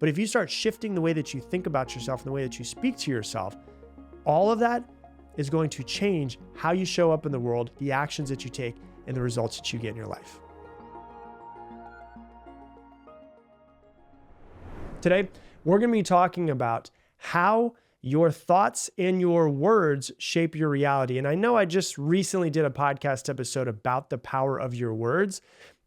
But if you start shifting the way that you think about yourself and the way that you speak to yourself, all of that is going to change how you show up in the world, the actions that you take, and the results that you get in your life. Today, we're going to be talking about how your thoughts and your words shape your reality. And I know I just recently did a podcast episode about the power of your words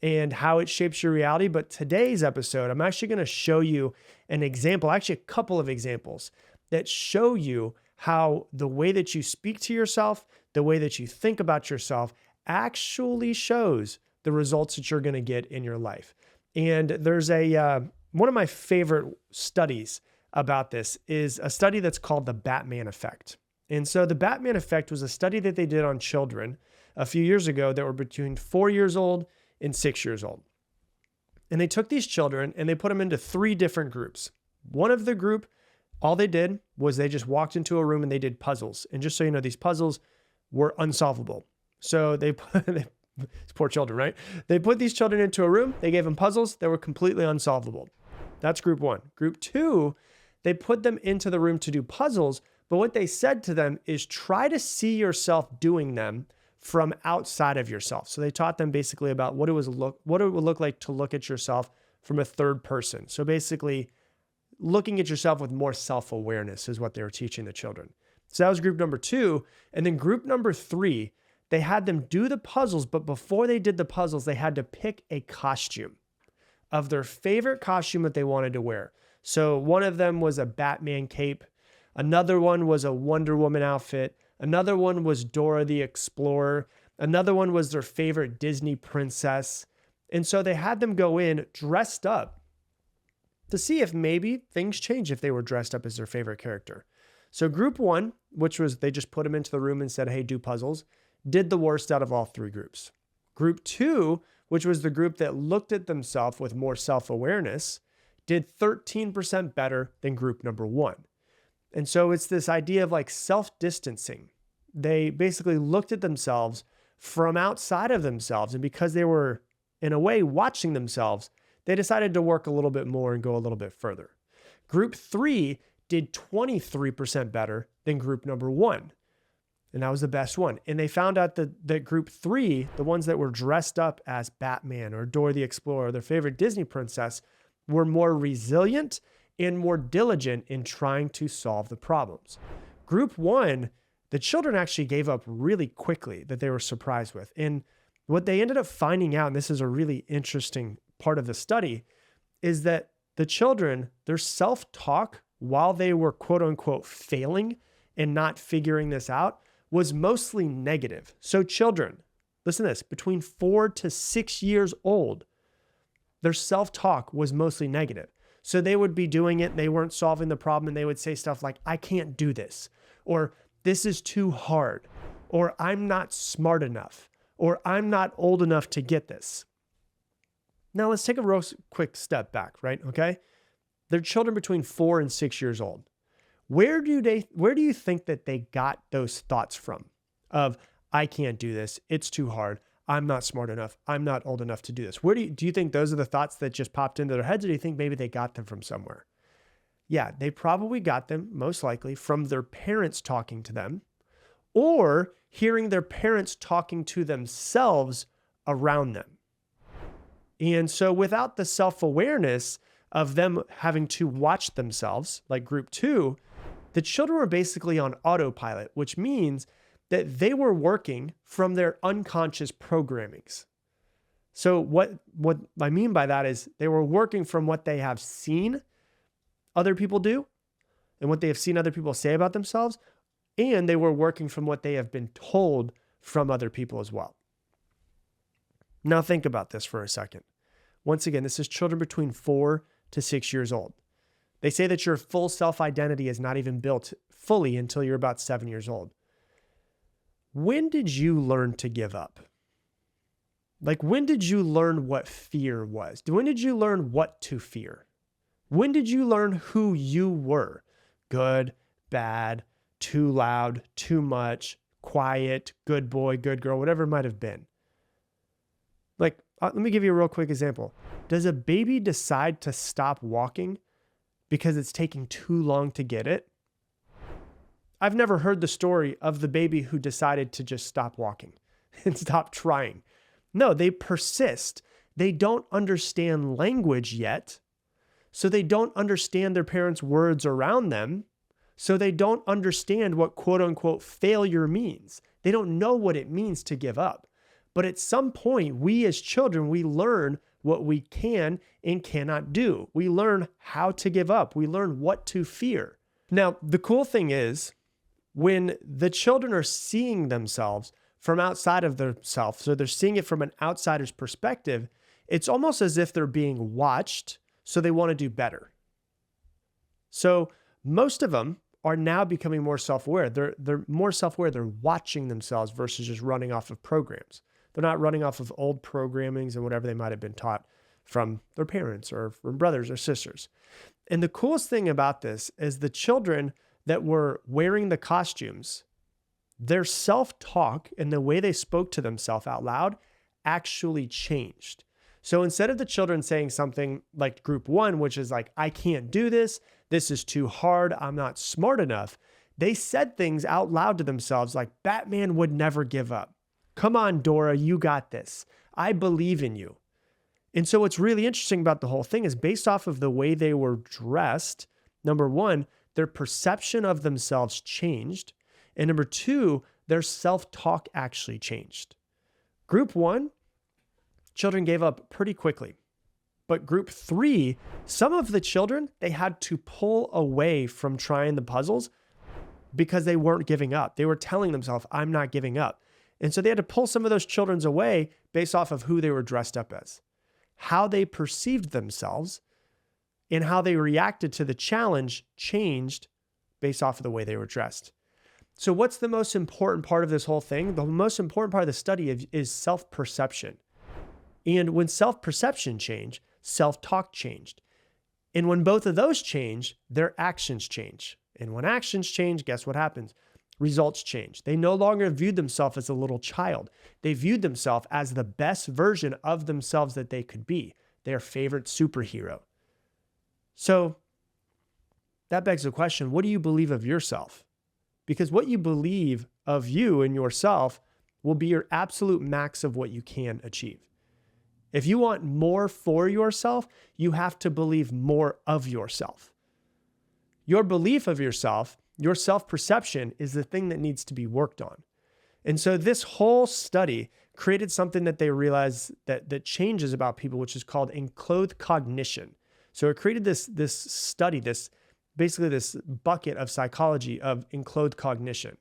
and how it shapes your reality. But today's episode, I'm actually going to show you an example, actually a couple of examples that show you how the way that you speak to yourself, the way that you think about yourself actually shows the results that you're going to get in your life. And there's one of my favorite studies about this is a study that's called the Batman effect. And so the Batman effect was a study that they did on children a few years ago that were between 4 years old and 6 years old. And they took these children and they put them into 3 different groups. One of the group, all they did was they just walked into a room and they did puzzles. And just so you know, these puzzles were unsolvable. So these poor children, right? They put these children into a room, they gave them puzzles that were completely unsolvable. That's group 1. Group 2, they put them into the room to do puzzles, but what they said to them is try to see yourself doing them from outside of yourself. So they taught them basically about what it would look like to look at yourself from a third person. So basically looking at yourself with more self-awareness is what they were teaching the children. So that was group number 2. And then group number 3, they had them do the puzzles, but before they did the puzzles, they had to pick a costume of their favorite costume that they wanted to wear. So one of them was a Batman cape. Another one was a Wonder Woman outfit. Another one was Dora the Explorer. Another one was their favorite Disney princess. And so they had them go in dressed up to see if maybe things change if they were dressed up as their favorite character. So group 1, which was they just put them into the room and said, hey, do puzzles, did the worst out of all 3 groups. Group 2, which was the group that looked at themselves with more self-awareness, did 13% better than group number 1. And so it's this idea of like self-distancing. They basically looked at themselves from outside of themselves. And because they were, in a way, watching themselves, they decided to work a little bit more and go a little bit further. Group 3 did 23% better than group number 1. And that was the best one. And they found out that group 3, the ones that were dressed up as Batman or Dora the Explorer, their favorite Disney princess, were more resilient and more diligent in trying to solve the problems. Group 1, the children actually gave up really quickly that they were surprised with. And what they ended up finding out, and this is a really interesting part of the study, is that the children, their self-talk while they were quote unquote failing and not figuring this out was mostly negative. So children, listen to this, between 4 to 6 years old, their self-talk was mostly negative. So they would be doing it, they weren't solving the problem, and they would say stuff like, I can't do this, or this is too hard, or I'm not smart enough, or I'm not old enough to get this. Now let's take a real quick step back, right? Okay. They're children between 4 and 6 years old. Where do you think that they got those thoughts from of, I can't do this, it's too hard, I'm not smart enough, I'm not old enough to do this? Where do you think those are the thoughts that just popped into their heads, or do you think maybe they got them from somewhere? Yeah, they probably got them, most likely, from their parents talking to them or hearing their parents talking to themselves around them. And so without the self-awareness of them having to watch themselves, like group 2, the children were basically on autopilot, which means that they were working from their unconscious programmings. So what I mean by that is they were working from what they have seen other people do and what they have seen other people say about themselves, and they were working from what they have been told from other people as well. Now think about this for a second. Once again, this is children between 4 to 6 years old. They say that your full self-identity is not even built fully until you're about 7 years old. When did you learn to give up? Like, when did you learn what fear was? When did you learn what to fear? When did you learn who you were? Good, bad, too loud, too much, quiet, good boy, good girl, whatever it might have been. Like, let me give you a real quick example. Does a baby decide to stop walking because it's taking too long to get it. I've never heard the story of the baby who decided to just stop walking and stop trying. No, they persist. They don't understand language yet, so they don't understand their parents' words around them, so they don't understand what quote unquote failure means. They don't know what it means to give up. But at some point, we as children, we learn what we can and cannot do. We learn how to give up. We learn what to fear. Now, the cool thing is, when the children are seeing themselves from outside of themselves, so they're seeing it from an outsider's perspective, it's almost as if they're being watched, so they want to do better. So most of them are now becoming more self-aware. They're more self-aware. They're watching themselves versus just running off of programs. They're not running off of old programmings and whatever they might have been taught from their parents or from brothers or sisters. And the coolest thing about this is the children that were wearing the costumes, their self-talk and the way they spoke to themselves out loud actually changed. So instead of the children saying something like group one, which is like, I can't do this, this is too hard, I'm not smart enough, they said things out loud to themselves like, Batman would never give up. Come on, Dora, you got this. I believe in you. And so what's really interesting about the whole thing is based off of the way they were dressed, number one, their perception of themselves changed. And number two, their self-talk actually changed. Group one, children gave up pretty quickly. But group three, some of the children, they had to pull away from trying the puzzles because they weren't giving up. They were telling themselves, I'm not giving up. And so they had to pull some of those children away based off of who they were dressed up as, how they perceived themselves, and how they reacted to the challenge changed based off of the way they were dressed. So what's the most important part of this whole thing? The most important part of the study is self-perception. And when self-perception changed, self-talk changed. And when both of those change, their actions change. And when actions change, guess what happens? Results change. They no longer viewed themselves as a little child. They viewed themselves as the best version of themselves that they could be, their favorite superhero. So that begs the question, what do you believe of yourself? Because what you believe of you and yourself will be your absolute max of what you can achieve. If you want more for yourself, you have to believe more of yourself. Your belief of yourself, your self-perception is the thing that needs to be worked on. And so this whole study created something that they realized that changes about people, which is called enclothed cognition. So it created this study, this bucket of psychology of enclothed cognition,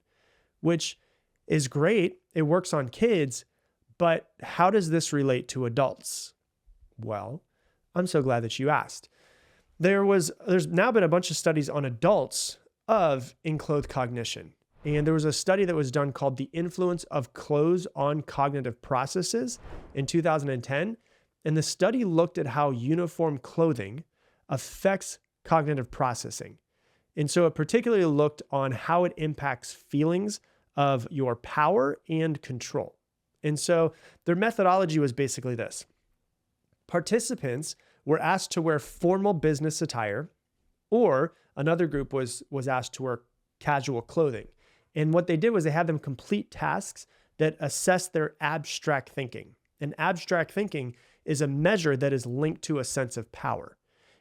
which is great. It works on kids, but how does this relate to adults? Well, I'm so glad that you asked. There's now been a bunch of studies on adults of enclothed cognition. And there was a study that was done called The Influence of Clothes on Cognitive Processes in 2010. And the study looked at how uniform clothing affects cognitive processing. And so it particularly looked on how it impacts feelings of your power and control. And so their methodology was basically this. Participants were asked to wear formal business attire, or another group was asked to wear casual clothing. And what they did was they had them complete tasks that assess their abstract thinking. And abstract thinking is a measure that is linked to a sense of power.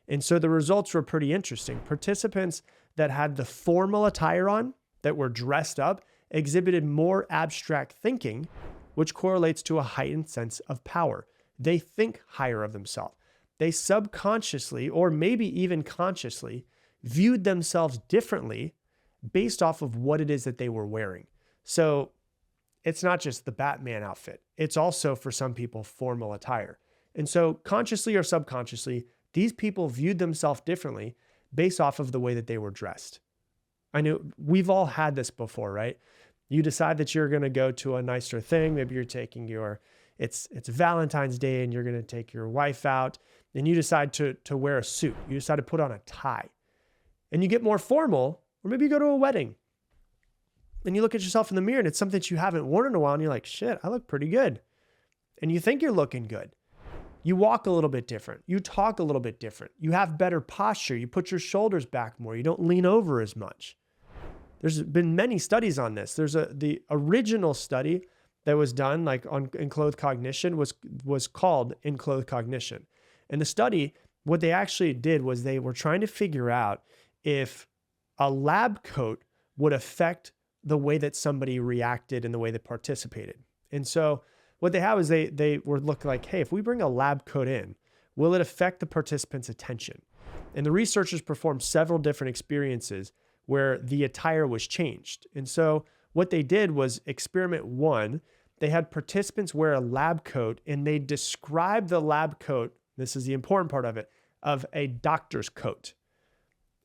And so the results were pretty interesting. Participants that had the formal attire on, that were dressed up, exhibited more abstract thinking, which correlates to a heightened sense of power. They think higher of themselves. They subconsciously, or maybe even consciously, viewed themselves differently based off of what it is that they were wearing. So it's not just the Batman outfit. It's also, for some people, formal attire. And so consciously or subconsciously, these people viewed themselves differently based off of the way that they were dressed. I know we've all had this before, right? You decide that you're going to go to a nicer thing. Maybe you're taking it's Valentine's Day and you're going to take your wife out, and you decide to wear a suit. You decide to put on a tie, and you get more formal, or maybe you go to a wedding and you look at yourself in the mirror and it's something that you haven't worn in a while and you're like, shit, I look pretty good. And you think you're looking good. You walk a little bit different. You talk a little bit different. You have better posture. You put your shoulders back more. You don't lean over as much. There's been many studies on this. There's the original study that was done like on enclothed cognition was called enclothed cognition. And the study, what they actually did was they were trying to figure out if a lab coat would affect the way that somebody reacted and the way they participated. And so what they have is they were looking like, hey, if we bring a lab coat in, will it affect the participants' attention? And the researchers performed several different experiences where the attire was changed. And so what they did was experiment 1, they had participants wear a lab coat and they described the lab coat, this is the important part of it, of a doctor's coat.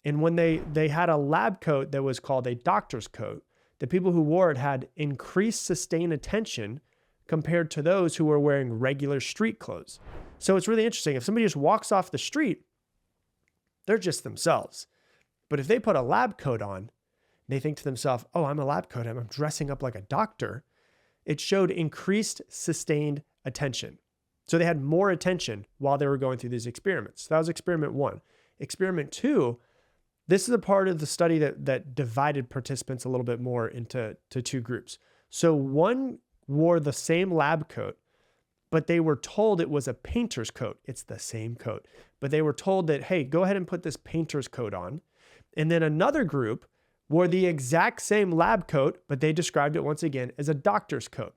And when they had a lab coat that was called a doctor's coat, the people who wore it had increased sustained attention compared to those who were wearing regular street clothes. So it's really interesting. If somebody just walks off the street, they're just themselves. But if they put a lab coat on, they think to themselves, oh, I'm a lab coat, I'm dressing up like a doctor. It showed increased sustained attention. So they had more attention while they were going through these experiments. So that was experiment 1. Experiment 2, this is a part of the study that divided participants a little bit more into 2 groups. So one wore the same lab coat, but they were told it was a painter's coat. It's the same coat, but they were told that, hey, go ahead and put this painter's coat on. And then another group wore the exact same lab coat, but they described it once again as a doctor's coat.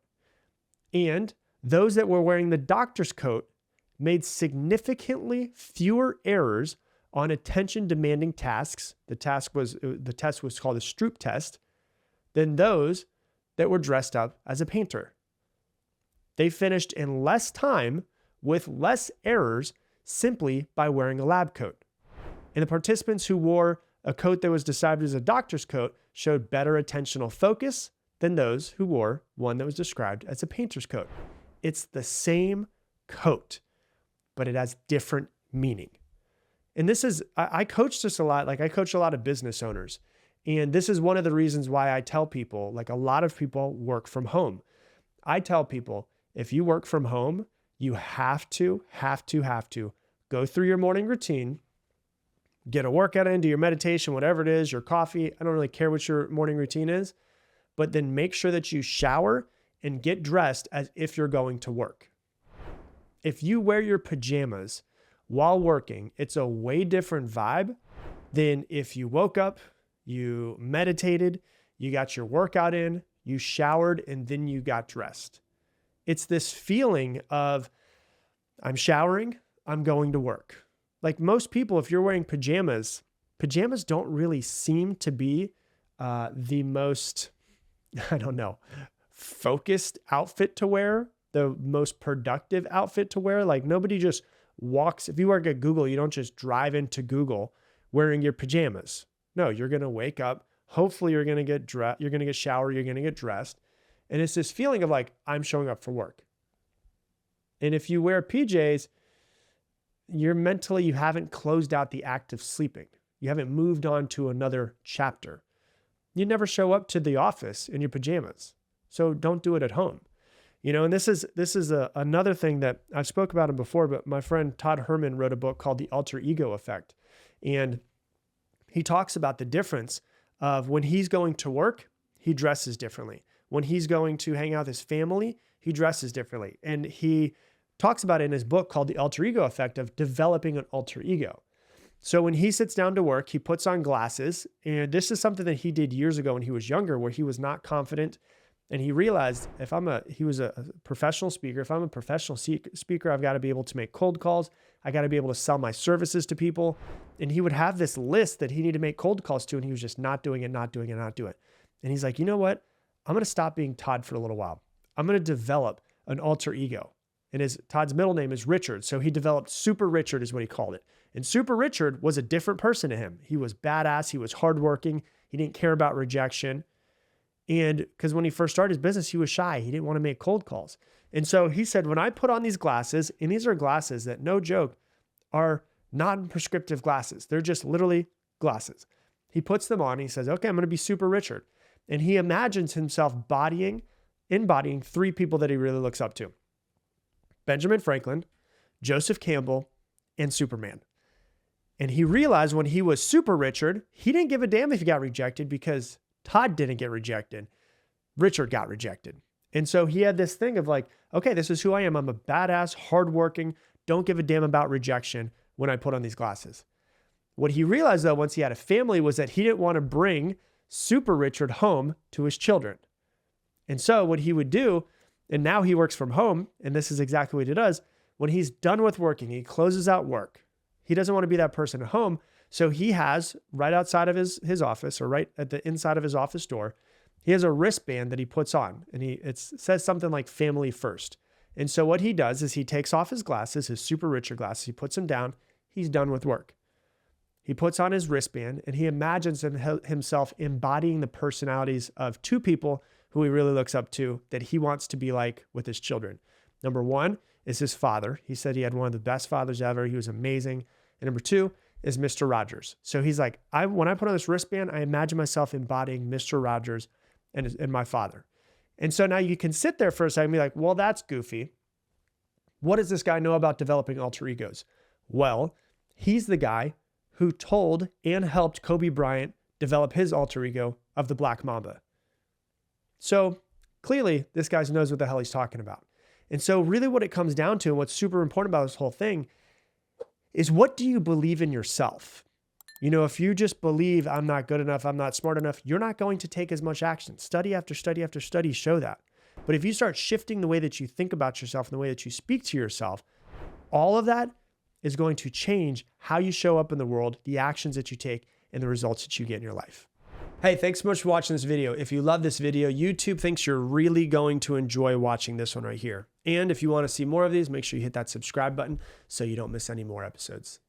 And those that were wearing the doctor's coat made significantly fewer errors on attention demanding tasks. The test was called a Stroop test than those that were dressed up as a painter. They finished in less time with less errors simply by wearing a lab coat. And the participants who wore a coat that was described as a doctor's coat showed better attentional focus than those who wore one that was described as a painter's coat. It's the same coat, but it has different meaning. And this is, I coach this a lot. Like I coach a lot of business owners. And this is one of the reasons why I tell people, like a lot of people work from home. I tell people, if you work from home, you have to go through your morning routine, get a workout in, do your meditation, whatever it is, your coffee. I don't really care what your morning routine is, but then make sure that you shower and get dressed as if you're going to work. If you wear your pajamas while working, it's a way different vibe than if you woke up, you meditated, you got your workout in, you showered, and then you got dressed. It's this feeling of, I'm showering, I'm going to work. Like most people, if you're wearing pajamas don't really seem to be the most, focused outfit to wear, the most productive outfit to wear. Like nobody just walks, if you work at Google, you don't just drive into Google wearing your pajamas. No, you're going to wake up. Hopefully you're going to get dressed, you're going to get showered, you're going to get dressed. And it's this feeling of like, I'm showing up for work. And if you wear PJs, you haven't closed out the act of sleeping. You haven't moved on to another chapter. You never show up to the office in your pajamas. So don't do it at home. And this is another thing that I've spoke about it before, but my friend Todd Herman wrote a book called The Alter Ego Effect. And he talks about the difference of when he's going to work, he dresses differently. When he's going to hang out with his family, he dresses differently. And he talks about it in his book called The Alter Ego Effect of developing an alter ego. So when he sits down to work, he puts on glasses. And this is something that he did years ago when he was younger, where he was not confident. And he realized he was a professional speaker. If I'm a professional speaker, I've got to be able to make cold calls. I got to be able to sell my services to people. And he would have this list that he needed to make cold calls to, and he was just not doing it. And he's like, you know what? I'm going to stop being Todd for a little while. I'm going to develop an alter ego. And Todd's middle name is Richard. So he developed Super Richard is what he called it. And Super Richard was a different person to him. He was badass. He was hardworking. He didn't care about rejection. And because when he first started his business, he was shy. He didn't want to make cold calls. And so he said, when I put on these glasses, and these are glasses that, no joke, are non-prescriptive glasses. They're just literally glasses. He puts them on and he says, okay, I'm going to be Super Richard. And he imagines himself embodying 3 people that he really looks up to. Benjamin Franklin, Joseph Campbell, and Superman. And he realized when he was Super Richard, he didn't give a damn if he got rejected because Todd didn't get rejected. Richard got rejected. And so he had this thing of like, okay, this is who I am. I'm a badass, hardworking, don't give a damn about rejection when I put on these glasses. What he realized though, once he had a family, was that he didn't want to bring Super Richard home to his children. And so what he would do, and now he works from home, and this is exactly what he does, when he's done with working, he closes out work. He doesn't want to be that person at home. So he has right outside of his office, or right at the inside of his office door, he has a wristband that he puts on, and it says something like family first. And so what he does is he takes off his glasses, his Super Richard glasses, he puts them down, he's done with work. He puts on his wristband and he imagines himself embodying the personalities of two people who he really looks up to, that he wants to be like with his children. Number one is his father. He said he had one of the best fathers ever. He was amazing. And number two is Mr. Rogers. So he's like, when I put on this wristband, I imagine myself embodying Mr. Rogers and my father. And so now you can sit there for a second and be like, well, that's goofy. What does this guy know about developing alter egos? Well, he's the guy who told and helped Kobe Bryant develop his alter ego of the Black Mamba. So clearly this guy knows what the hell he's talking about. And so really what it comes down to, and what's super important about this whole thing, is what do you believe in yourself? You know, if you just believe I'm not good enough, I'm not smart enough, you're not going to take as much action. Study after study after study show that. But if you start shifting the way that you think about yourself and the way that you speak to yourself, all of that is going to change how you show up in the world, the actions that you take, and the results that you get in your life. Hey, thanks so much for watching this video. If you love this video, YouTube thinks you're really going to enjoy watching this one right here. And if you want to see more of these, make sure you hit that subscribe button so you don't miss any more episodes.